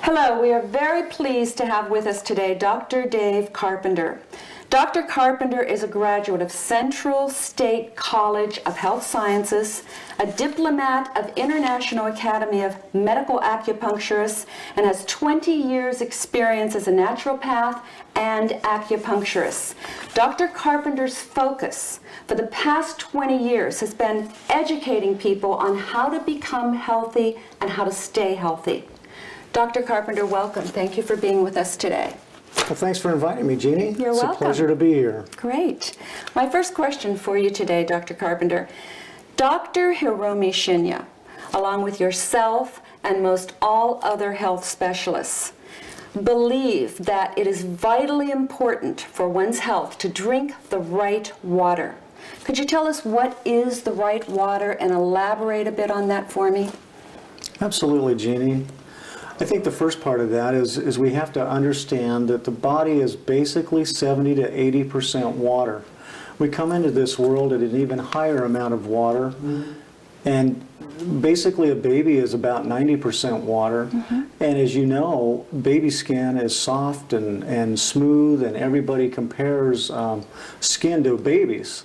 Hello, we are very pleased to have with us today Dr. Dave Carpenter. Dr. Carpenter is a graduate of Central State College of Health Sciences, a diplomat of International Academy of Medical Acupuncturists, and has 20 years experience as a naturopath and acupuncturist. Dr. Carpenter's focus for the past 20 years has been educating people on how to become healthy and how to stay healthy. Dr. Carpenter, welcome. Thank you for being with us today. Well, thanks for inviting me, Jeannie. You're welcome. It's a pleasure to be here. Great. My first question for you today, Dr. Carpenter. Dr. Hiromi Shinya, along with yourself and most all other health specialists, believe that it is vitally important for one's health to drink the right water. Could you tell us what is the right water and elaborate a bit on that for me? Absolutely, Jeannie. I think the first part of that is we have to understand that the body is basically 70 to 80% water. We come into this world at an even higher amount of water, and basically a baby is about 90% water. And as you know, baby skin is soft and smooth, and everybody compares skin to babies.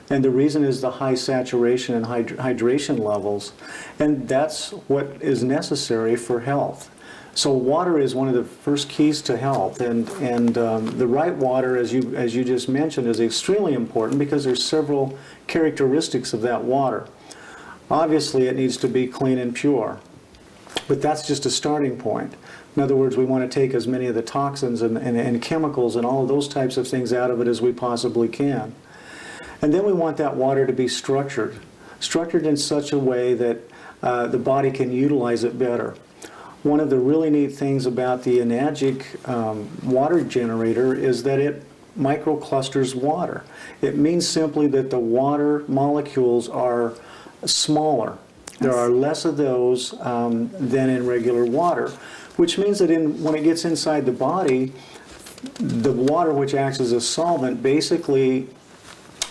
And the reason is the high saturation and hydration levels, and that's what is necessary for health. So water is one of the first keys to health, and the right water, as you just mentioned, is extremely important because there's several characteristics of that water. Obviously, it needs to be clean and pure, but that's just a starting point. In other words, we want to take as many of the toxins and chemicals and all of those types of things out of it as we possibly can. And then we want that water to be structured in such a way that the body can utilize it better. One of the really neat things about the Enagic water generator is that it microclusters water. It means simply that the water molecules are smaller. There are less of those than in regular water, which means that when it gets inside the body, the water, which acts as a solvent, basically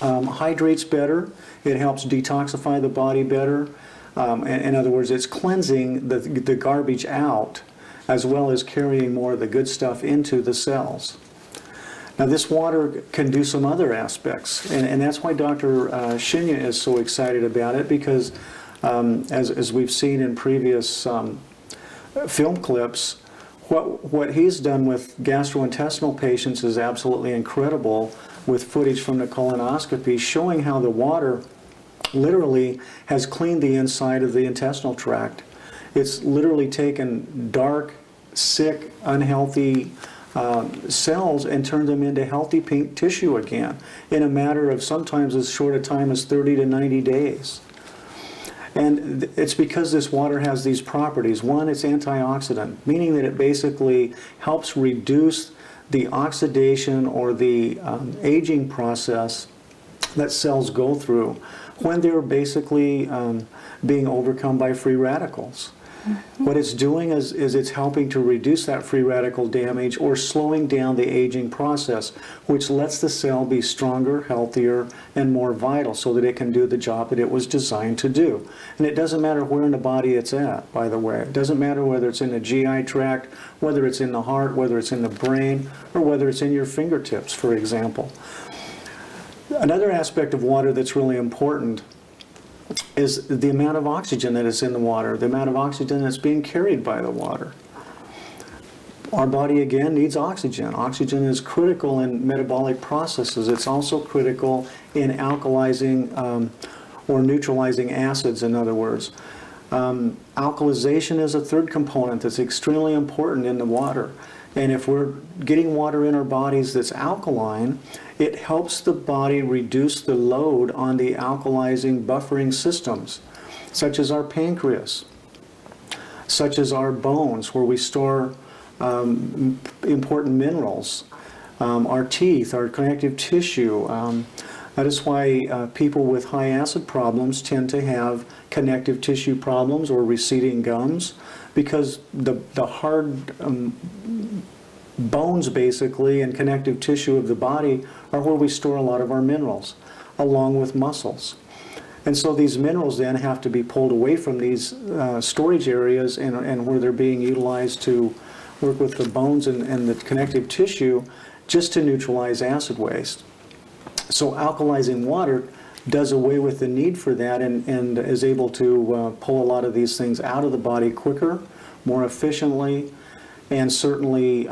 hydrates better. It helps detoxify the body better. In other words, it's cleansing the garbage out as well as carrying more of the good stuff into the cells. Now this water can do some other aspects, and that's why Dr. Shinya is so excited about it, because as we've seen in previous film clips, what he's done with gastrointestinal patients is absolutely incredible, with footage from the colonoscopy showing how the water literally has cleaned the inside of the intestinal tract. It's literally taken dark, sick, unhealthy cells and turned them into healthy pink tissue again in a matter of sometimes as short a time as 30 to 90 days. And it's because this water has these properties. One, it's antioxidant, meaning that it basically helps reduce the oxidation or the aging process that cells go through when they're basically being overcome by free radicals. What it's doing is it's helping to reduce that free radical damage or slowing down the aging process, which lets the cell be stronger, healthier, and more vital so that it can do the job that it was designed to do. And it doesn't matter where in the body it's at, by the way. It doesn't matter whether it's in the GI tract, whether it's in the heart, whether it's in the brain, or whether it's in your fingertips, for example. Another aspect of water that's really important is the amount of oxygen that is in the water, the amount of oxygen that's being carried by the water. Our body, again, needs oxygen. Oxygen is critical in metabolic processes. It's also critical in alkalizing or neutralizing acids, in other words. Alkalization is a third component that's extremely important in the water. And if we're getting water in our bodies that's alkaline, it helps the body reduce the load on the alkalizing buffering systems, such as our pancreas, such as our bones, where we store important minerals, our teeth, our connective tissue. That is why people with high acid problems tend to have connective tissue problems or receding gums, because the hard bones basically and connective tissue of the body are where we store a lot of our minerals, along with muscles. And so these minerals then have to be pulled away from these storage areas and where they're being utilized to work with the bones and the connective tissue just to neutralize acid waste. So alkalizing water does away with the need for that and is able to pull a lot of these things out of the body quicker, more efficiently, and certainly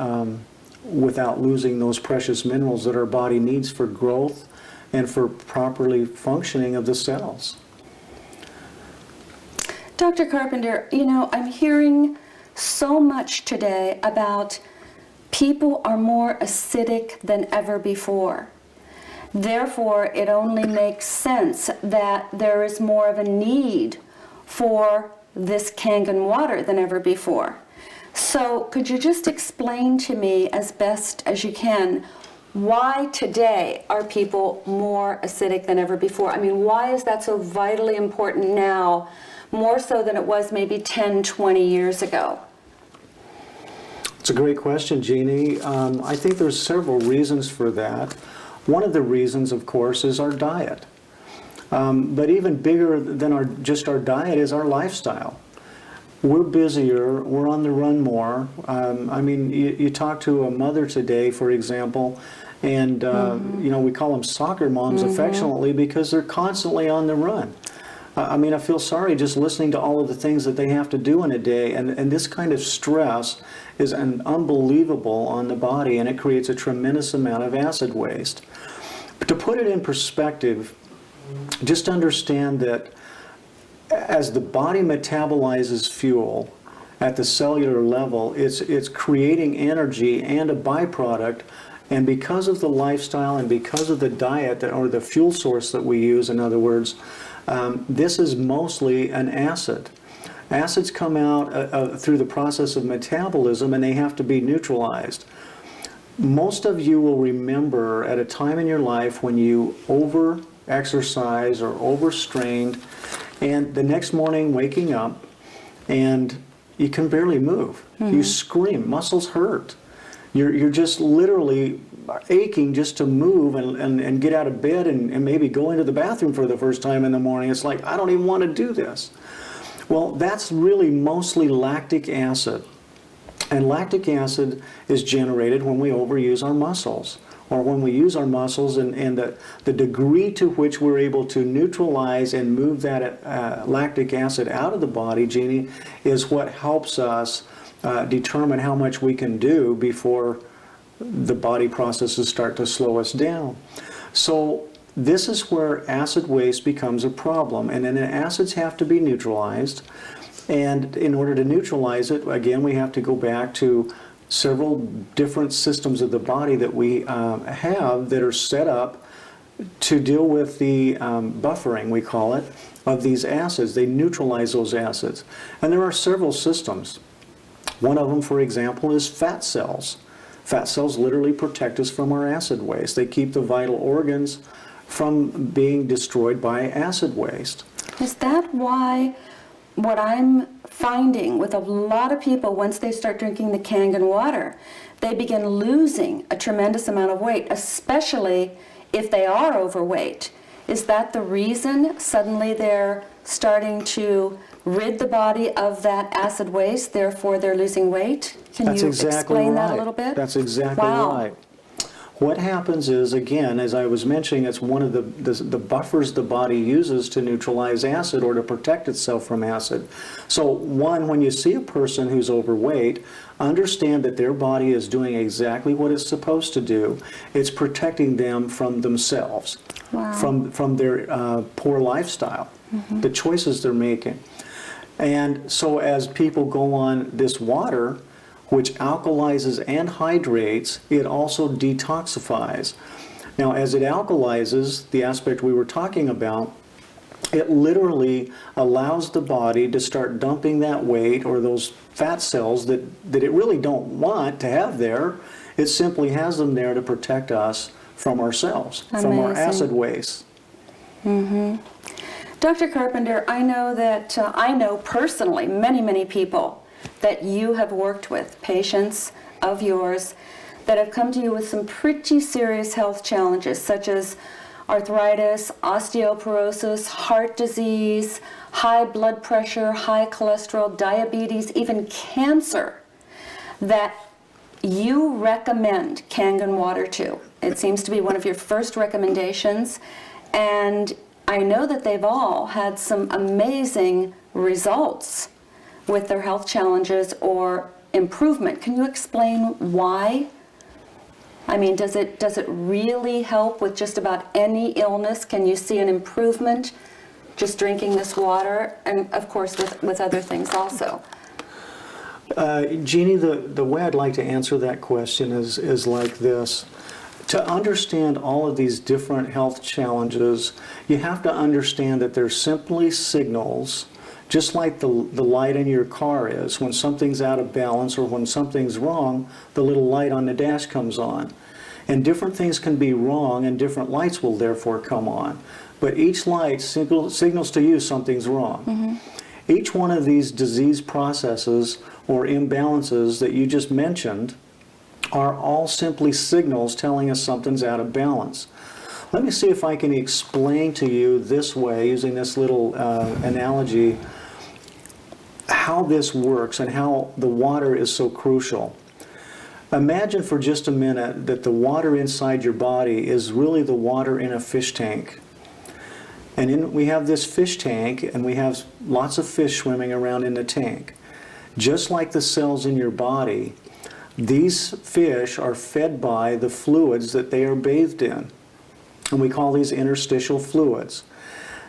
without losing those precious minerals that our body needs for growth and for properly functioning of the cells. Dr. Carpenter, you know, I'm hearing so much today about people are more acidic than ever before. Therefore, it only makes sense that there is more of a need for this Kangen water than ever before. So could you just explain to me as best as you can, why today are people more acidic than ever before? I mean, why is that so vitally important now, more so than it was maybe 10, 20 years ago? It's a great question, Jeannie. I think there's several reasons for that. One of the reasons, of course, is our diet. But even bigger than just our diet is our lifestyle. We're busier, we're on the run more. I mean, you talk to a mother today, for example, and you know, we call them soccer moms affectionately because they're constantly on the run. I mean, I feel sorry just listening to all of the things that they have to do in a day, and this kind of stress is unbelievable on the body, and it creates a tremendous amount of acid waste. But to put it in perspective, just understand that as the body metabolizes fuel at the cellular level, it's creating energy and a byproduct, and because of the lifestyle and because of the diet or the fuel source that we use, in other words, this is mostly an acid. Acids come out through the process of metabolism, and they have to be neutralized. Most of you will remember at a time in your life when you over-exercised or overstrained, and the next morning waking up and you can barely move. You scream, muscles hurt. You're just literally aching just to move and get out of bed and maybe go into the bathroom for the first time in the morning. It's like, I don't even want to do this. Well, that's really mostly lactic acid. And lactic acid is generated when we overuse our muscles, or when we use our muscles, and the degree to which we're able to neutralize and move that lactic acid out of the body, Jeannie, is what helps us determine how much we can do before the body processes start to slow us down. So this is where acid waste becomes a problem, and then the acids have to be neutralized. And in order to neutralize it, again, we have to go back to several different systems of the body that we have that are set up to deal with the buffering, we call it, of these acids. They neutralize those acids. And there are several systems. One of them, for example, is fat cells. Fat cells literally protect us from our acid waste. They keep the vital organs from being destroyed by acid waste. Is that why what I'm finding with a lot of people, once they start drinking the Kangen water, they begin losing a tremendous amount of weight, especially if they are overweight? Is that the reason suddenly they're starting to rid the body of that acid waste, therefore they're losing weight? Can you explain that a little bit? That's exactly right. What happens is, again, as I was mentioning, it's one of the buffers the body uses to neutralize acid or to protect itself from acid. So one, when you see a person who's overweight, understand that their body is doing exactly what it's supposed to do. It's protecting them from themselves, from their poor lifestyle, the choices they're making. And so as people go on this water, which alkalizes and hydrates, it also detoxifies. Now, as it alkalizes, the aspect we were talking about, it literally allows the body to start dumping that weight or those fat cells that it really don't want to have there. It simply has them there to protect us from ourselves, from our acid waste. Dr. Carpenter, I know that I know personally many people that you have worked with, patients of yours, that have come to you with some pretty serious health challenges, such as arthritis, osteoporosis, heart disease, high blood pressure, high cholesterol, diabetes, even cancer. that you recommend Kangen water to. It seems to be one of your first recommendations, and I know that they've all had some amazing results with their health challenges or improvement. Can you explain why? I mean, does it really help with just about any illness? Can you see an improvement just drinking this water? And of course with other things also. Jeannie, the way I'd like to answer that question is like this. To understand all of these different health challenges, you have to understand that they're simply signals, just like the light in your car is. When something's out of balance or when something's wrong, the little light on the dash comes on. And different things can be wrong and different lights will therefore come on. But each light signals to you something's wrong. Mm-hmm. Each one of these disease processes or imbalances that you just mentioned are all simply signals telling us something's out of balance. Let me see if I can explain to you this way, using this little analogy, how this works and how the water is so crucial. Imagine for just a minute that the water inside your body is really the water in a fish tank. And we have this fish tank, and we have lots of fish swimming around in the tank. Just like the cells in your body, these fish are fed by the fluids that they are bathed in. And we call these interstitial fluids.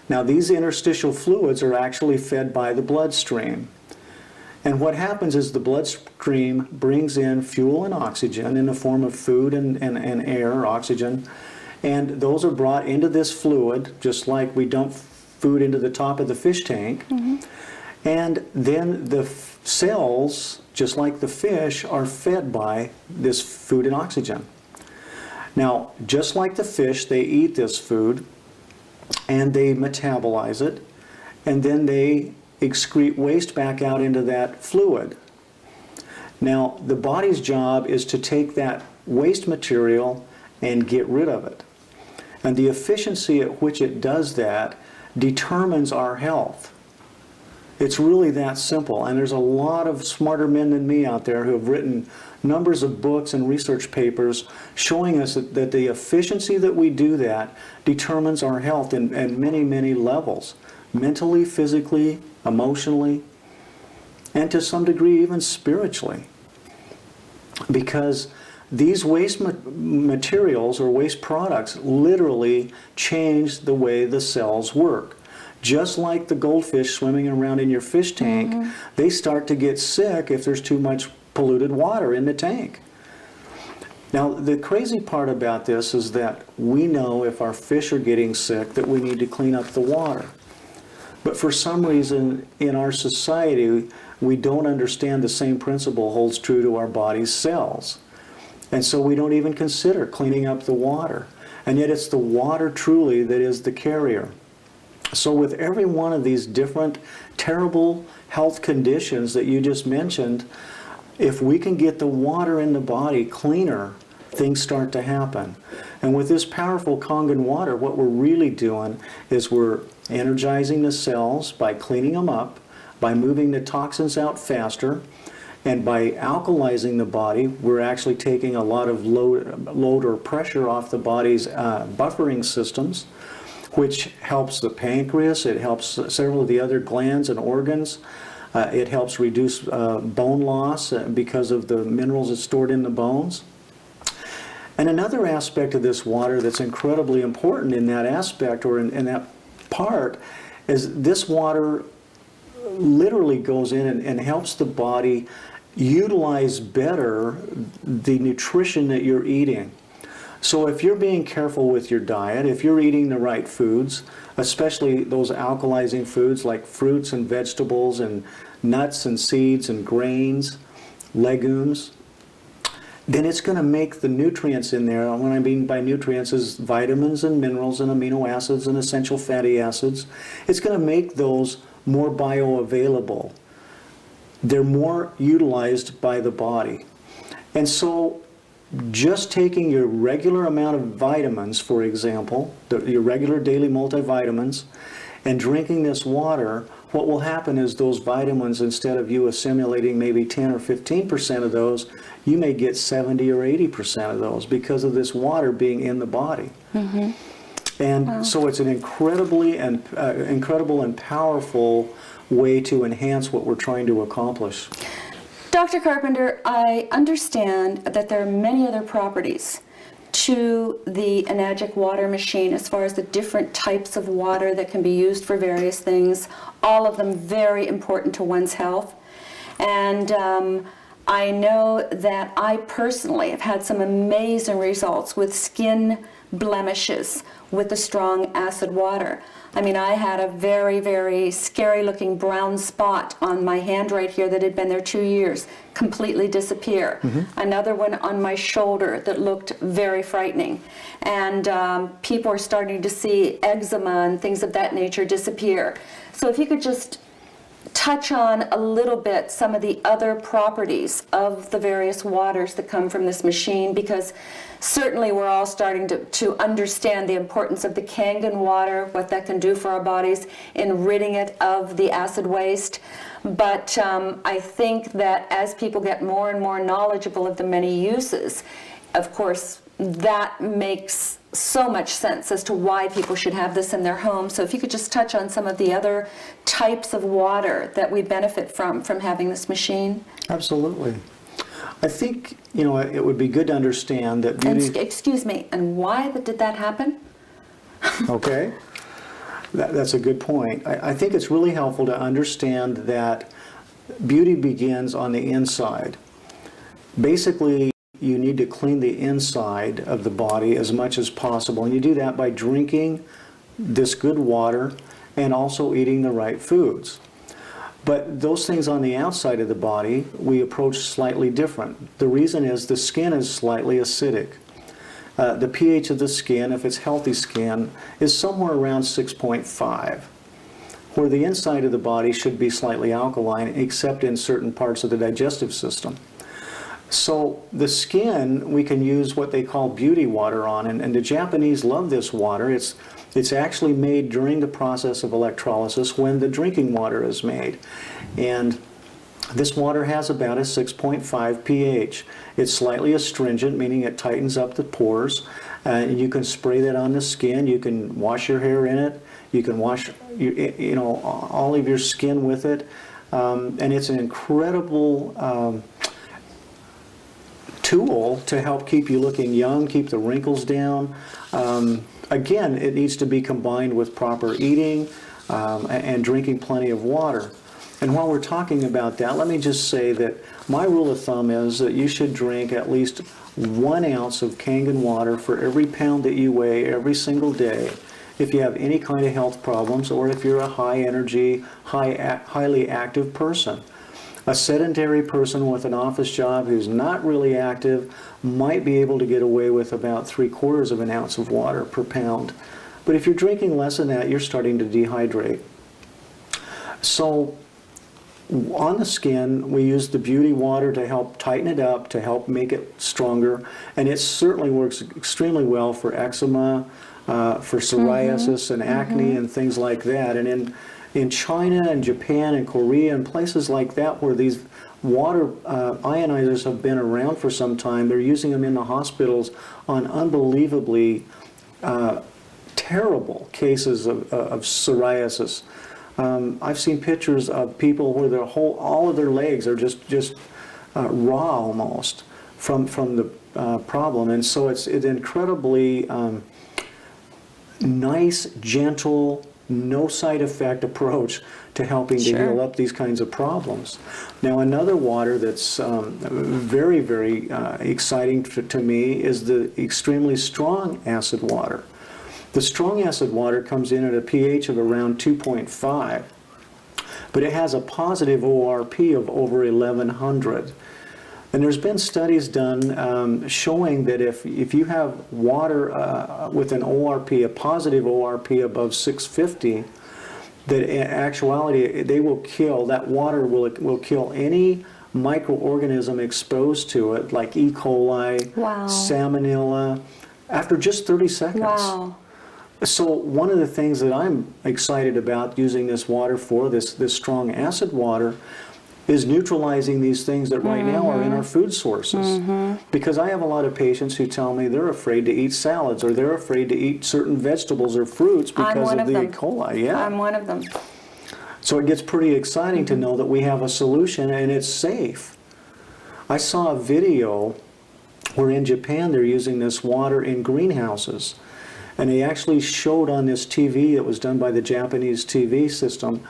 Now, these interstitial fluids are actually fed by the bloodstream. And what happens is the bloodstream brings in fuel and oxygen in the form of food and air, oxygen, and those are brought into this fluid, just like we dump food into the top of the fish tank. Mm-hmm. And then the cells, just like the fish, are fed by this food and oxygen. Now, just like the fish, they eat this food, and they metabolize it, and then they excrete waste back out into that fluid. Now, the body's job is to take that waste material and get rid of it. And the efficiency at which it does that determines our health. It's really that simple. And there's a lot of smarter men than me out there who have written numbers of books and research papers showing us that the efficiency that we do that determines our health in many, many levels. Mentally, physically, emotionally, and to some degree even spiritually. Because these waste materials or waste products literally change the way the cells work. Just like the goldfish swimming around in your fish tank, mm-hmm. they start to get sick if there's too much polluted water in the tank. Now, the crazy part about this is that we know if our fish are getting sick that we need to clean up the water. But for some reason in our society, we don't understand the same principle holds true to our body's cells. And so we don't even consider cleaning up the water. And yet it's the water truly that is the carrier. So with every one of these different terrible health conditions that you just mentioned, if we can get the water in the body cleaner, things start to happen. And with this powerful Kangen water, what we're really doing is we're energizing the cells by cleaning them up, by moving the toxins out faster, and by alkalizing the body, we're actually taking a lot of load or pressure off the body's buffering systems, which helps the pancreas, it helps several of the other glands and organs. It helps reduce bone loss because of the minerals that's stored in the bones. And another aspect of this water that's incredibly important in that aspect or in that part is this water literally goes in and helps the body utilize better the nutrition that you're eating. So if you're being careful with your diet, if you're eating the right foods, especially those alkalizing foods like fruits and vegetables and nuts and seeds and grains, legumes, then it's going to make the nutrients in there, and what I mean by nutrients is vitamins and minerals and amino acids and essential fatty acids, it's going to make those more bioavailable. They're more utilized by the body. And so just taking your regular amount of vitamins, for example, your regular daily multivitamins, and drinking this water what will happen is those vitamins, instead of you assimilating maybe 10 or 15% of those, you may get 70 or 80% of those because of this water being in the body. And so it's an incredible and powerful way to enhance what we're trying to accomplish. Dr. Carpenter, I understand that there are many other properties to the Enagic water machine as far as the different types of water that can be used for various things, all of them very important to one's health. And I know that I personally have had some amazing results with skin blemishes with the strong acid water. I mean, I had a very, very scary looking brown spot on my hand right here that had been there 2 years, completely disappear. Another one on my shoulder that looked very frightening. And people are starting to see eczema and things of that nature disappear. So if you could just touch on a little bit some of the other properties of the various waters that come from this machine, because certainly we're all starting to understand the importance of the Kangen water, what that can do for our bodies in ridding it of the acid waste. But I think that as people get more and more knowledgeable of the many uses, of course, that makes so much sense as to why people should have this in their home. So if you could just touch on some of the other types of water that we benefit from having this machine. Absolutely. I think, you know, it would be good to understand that beauty... And, excuse me, and why did that happen? Okay. That's a good point. I think it's really helpful to understand that beauty begins on the inside. Basically, you need to clean the inside of the body as much as possible, and you do that by drinking this good water and also eating the right foods. But those things on the outside of the body, we approach slightly different. The reason is the skin is slightly acidic. The pH of the skin, if it's healthy skin, is somewhere around 6.5, where the inside of the body should be slightly alkaline, except in certain parts of the digestive system. So the skin, we can use what they call beauty water on, and the Japanese love this water. It's actually made during the process of electrolysis when the drinking water is made. And this water has about a 6.5 pH. It's slightly astringent, meaning it tightens up the pores. You can spray that on the skin. You can wash your hair in it. You can wash all of your skin with it. And it's an incredible tool to help keep you looking young, keep the wrinkles down. Again, it needs to be combined with proper eating and drinking plenty of water. And while we're talking about that, let me just say that my rule of thumb is that you should drink at least 1 ounce of Kangen water for every pound that you weigh every single day if you have any kind of health problems or if you're a high energy, highly active person. A sedentary person with an office job who's not really active might be able to get away with about 3/4 of an ounce of water per pound. But if you're drinking less than that, you're starting to dehydrate. So on the skin, we use the beauty water to help tighten it up, to help make it stronger, and it certainly works extremely well for eczema, for psoriasis and acne and things like that. And in China and Japan and Korea and places like that where these water ionizers have been around for some time, they're using them in the hospitals on unbelievably terrible cases of psoriasis. I've seen pictures of people where all of their legs are just raw almost from the problem, and so it's an incredibly nice, gentle, no side effect approach to helping to heal up these kinds of problems. Now, another water that's very, very exciting to me is the extremely strong acid water. The strong acid water comes in at a pH of around 2.5, but it has a positive ORP of over 1100. And there's been studies done showing that if you have water with an ORP, a positive ORP above 650, that in actuality that water will kill any microorganism exposed to it, like E. coli, salmonella, after just 30 seconds. Wow. So one of the things that I'm excited about using this water for, this strong acid water, is neutralizing these things that right now are in our food sources. Because I have a lot of patients who tell me they're afraid to eat salads, or they're afraid to eat certain vegetables or fruits because of the E. coli. Yeah. I'm one of them. So it gets pretty exciting to know that we have a solution and it's safe. I saw a video where in Japan they're using this water in greenhouses. And they actually showed on this TV that was done by the Japanese TV system,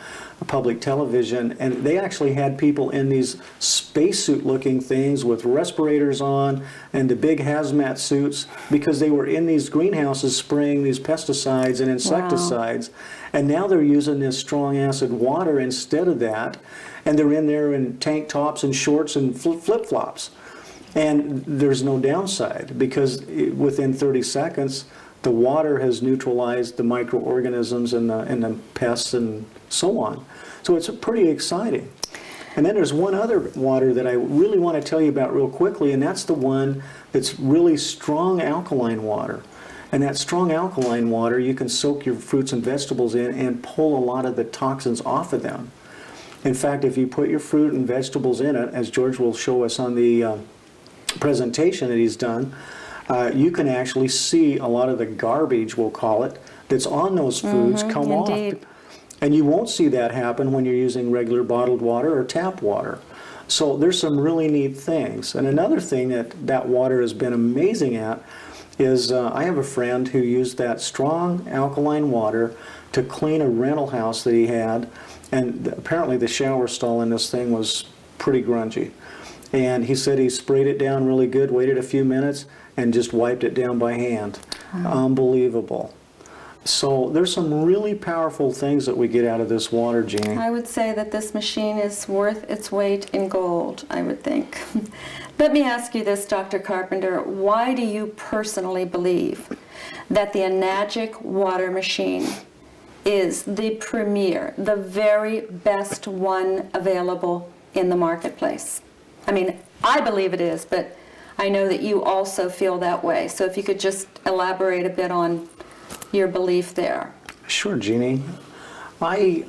public television, and they actually had people in these spacesuit looking things with respirators on and the big hazmat suits, because they were in these greenhouses spraying these pesticides and insecticides. Wow. And now they're using this strong acid water instead of that, and they're in there in tank tops and shorts and flip-flops. And there's no downside, because within 30 seconds, the water has neutralized the microorganisms and the pests and so on. So it's pretty exciting. And then there's one other water that I really want to tell you about real quickly, and that's the one that's really strong alkaline water. And that strong alkaline water, you can soak your fruits and vegetables in and pull a lot of the toxins off of them. In fact, if you put your fruit and vegetables in it, as George will show us on the presentation that he's done, you can actually see a lot of the garbage, we'll call it, that's on those foods come indeed. off. And you won't see that happen when you're using regular bottled water or tap water. So there's some really neat things. And another thing that water has been amazing at is I have a friend who used that strong alkaline water to clean a rental house that he had. And apparently the shower stall in this thing was pretty grungy. And he said he sprayed it down really good, waited a few minutes, and just wiped it down by hand. Unbelievable. So there's some really powerful things that we get out of this water, Jeannie. I would say that this machine is worth its weight in gold, I would think. Let me ask you this, Dr. Carpenter. Why do you personally believe that the Enagic water machine is the premier, the very best one available in the marketplace? I mean, I believe it is, but I know that you also feel that way. So if you could just elaborate a bit on your belief there. Sure, Jeannie. I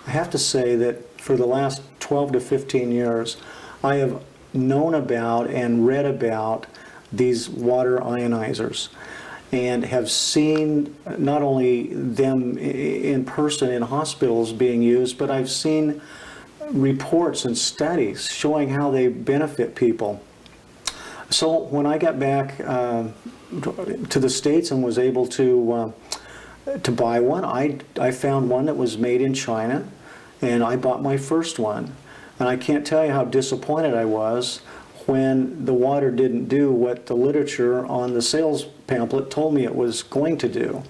have to say that for the last 12 to 15 years, I have known about and read about these water ionizers, and have seen not only them in person in hospitals being used, but I've seen reports and studies showing how they benefit people. So when I got back to the States and was able to buy one, I found one that was made in China, and I bought my first one. And I can't tell you how disappointed I was when the water didn't do what the literature on the sales pamphlet told me it was going to do.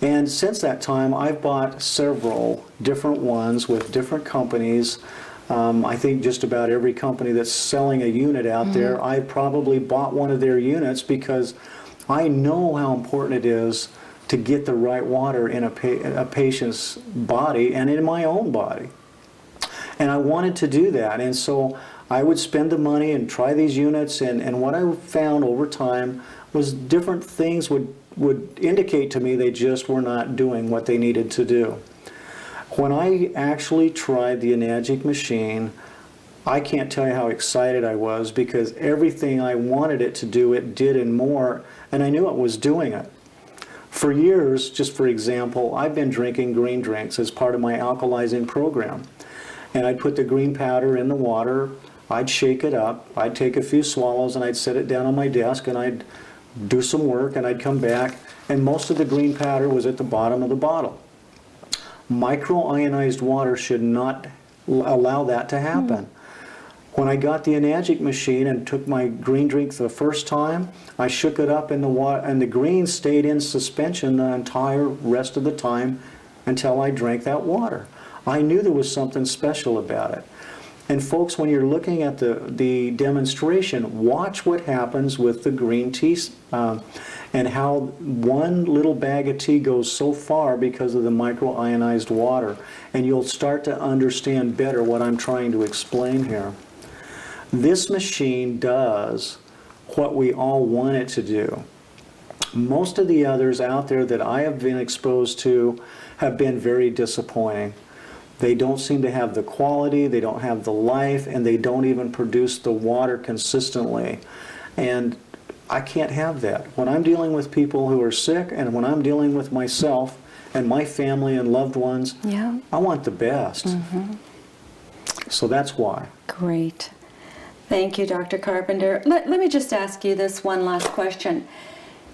And since that time, I've bought several different ones with different companies. I think just about every company that's selling a unit out there, I've probably bought one of their units, because I know how important it is to get the right water in a patient's body and in my own body. And I wanted to do that, and so I would spend the money and try these units, and what I found over time was different things would indicate to me they just were not doing what they needed to do. When I actually tried the Enagic machine, I can't tell you how excited I was, because everything I wanted it to do, it did and more, and I knew it was doing it. For years, just for example, I've been drinking green drinks as part of my alkalizing program. And I'd put the green powder in the water, I'd shake it up, I'd take a few swallows, and I'd set it down on my desk, and I'd do some work, and I'd come back, and most of the green powder was at the bottom of the bottle. Microionized water should not allow that to happen. When I got the Enagic machine and took my green drink the first time, I shook it up in the water, and the green stayed in suspension the entire rest of the time until I drank that water. I knew there was something special about it. And folks, when you're looking at the demonstration, watch what happens with the green tea and how one little bag of tea goes so far because of the microionized water. And you'll start to understand better what I'm trying to explain here. This machine does what we all want it to do. Most of the others out there that I have been exposed to have been very disappointing. They don't seem to have the quality, they don't have the life, and they don't even produce the water consistently. And I can't have that. When I'm dealing with people who are sick, and when I'm dealing with myself and my family and loved ones, Yeah. I want the best. So that's why. Great. Thank you, Dr. Carpenter. Let me just ask you this one last question.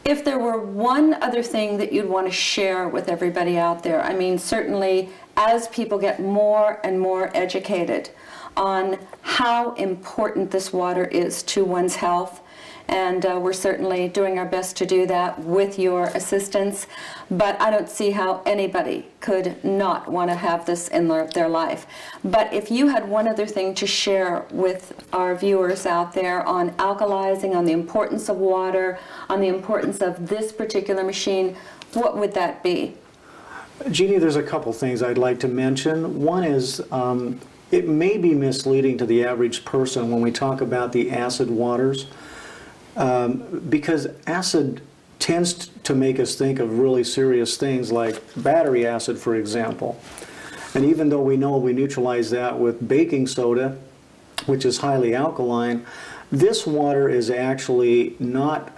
If there were one other thing that you'd want to share with everybody out there, I mean, certainly as people get more and more educated on how important this water is to one's health, and we're certainly doing our best to do that with your assistance, but I don't see how anybody could not want to have this in their life. But if you had one other thing to share with our viewers out there on alkalizing, on the importance of water, on the importance of this particular machine, what would that be? Jeannie, there's a couple things I'd like to mention. One is it may be misleading to the average person when we talk about the acid waters. Because acid tends to make us think of really serious things like battery acid, for example. And even though we know we neutralize that with baking soda, which is highly alkaline, this water is actually not,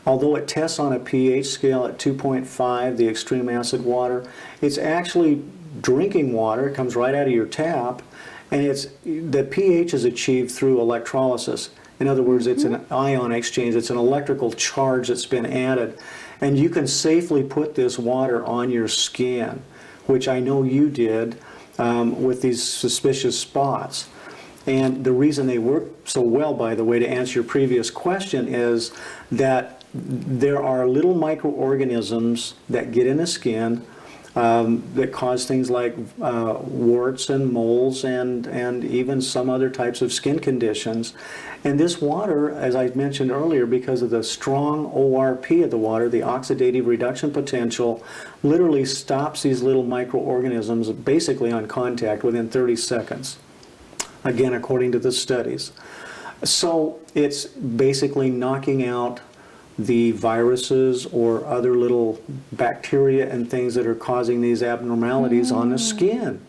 although it tests on a pH scale at 2.5, the extreme acid water, it's actually drinking water. It comes right out of your tap, and the pH is achieved through electrolysis. In other words, it's an ion exchange. It's an electrical charge that's been added. And you can safely put this water on your skin, which I know you did with these suspicious spots. And the reason they work so well, by the way, to answer your previous question, is that there are little microorganisms that get in the skin that cause things like warts and moles and even some other types of skin conditions. And this water, as I mentioned earlier, because of the strong ORP of the water, the oxidative reduction potential, literally stops these little microorganisms basically on contact within 30 seconds. Again, according to the studies. So it's basically knocking out the viruses or other little bacteria and things that are causing these abnormalities on the skin.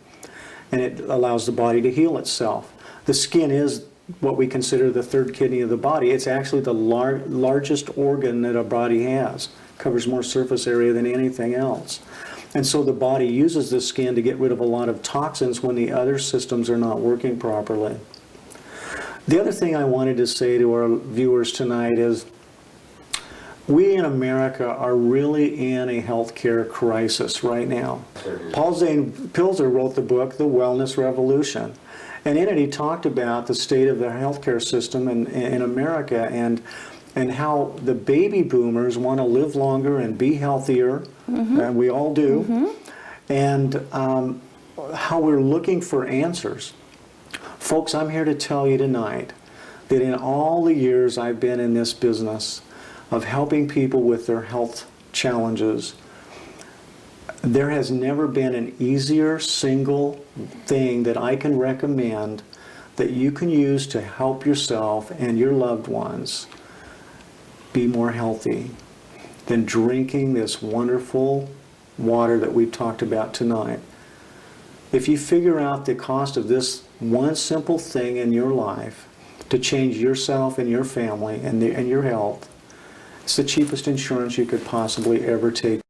And it allows the body to heal itself. The skin is what we consider the third kidney of the body. It's actually the largest organ that a body has. Covers more surface area than anything else. And so the body uses the skin to get rid of a lot of toxins when the other systems are not working properly. The other thing I wanted to say to our viewers tonight is we in America are really in a healthcare crisis right now. Paul Zane Pilzer wrote the book, The Wellness Revolution. And in it he talked about the state of the healthcare system in America and how the baby boomers want to live longer and be healthier, and we all do, and how we're looking for answers. Folks, I'm here to tell you tonight that in all the years I've been in this business of helping people with their health challenges, there has never been an easier single thing that I can recommend that you can use to help yourself and your loved ones be more healthy than drinking this wonderful water that we've talked about tonight. If you figure out the cost of this one simple thing in your life to change yourself and your family and your health, it's the cheapest insurance you could possibly ever take.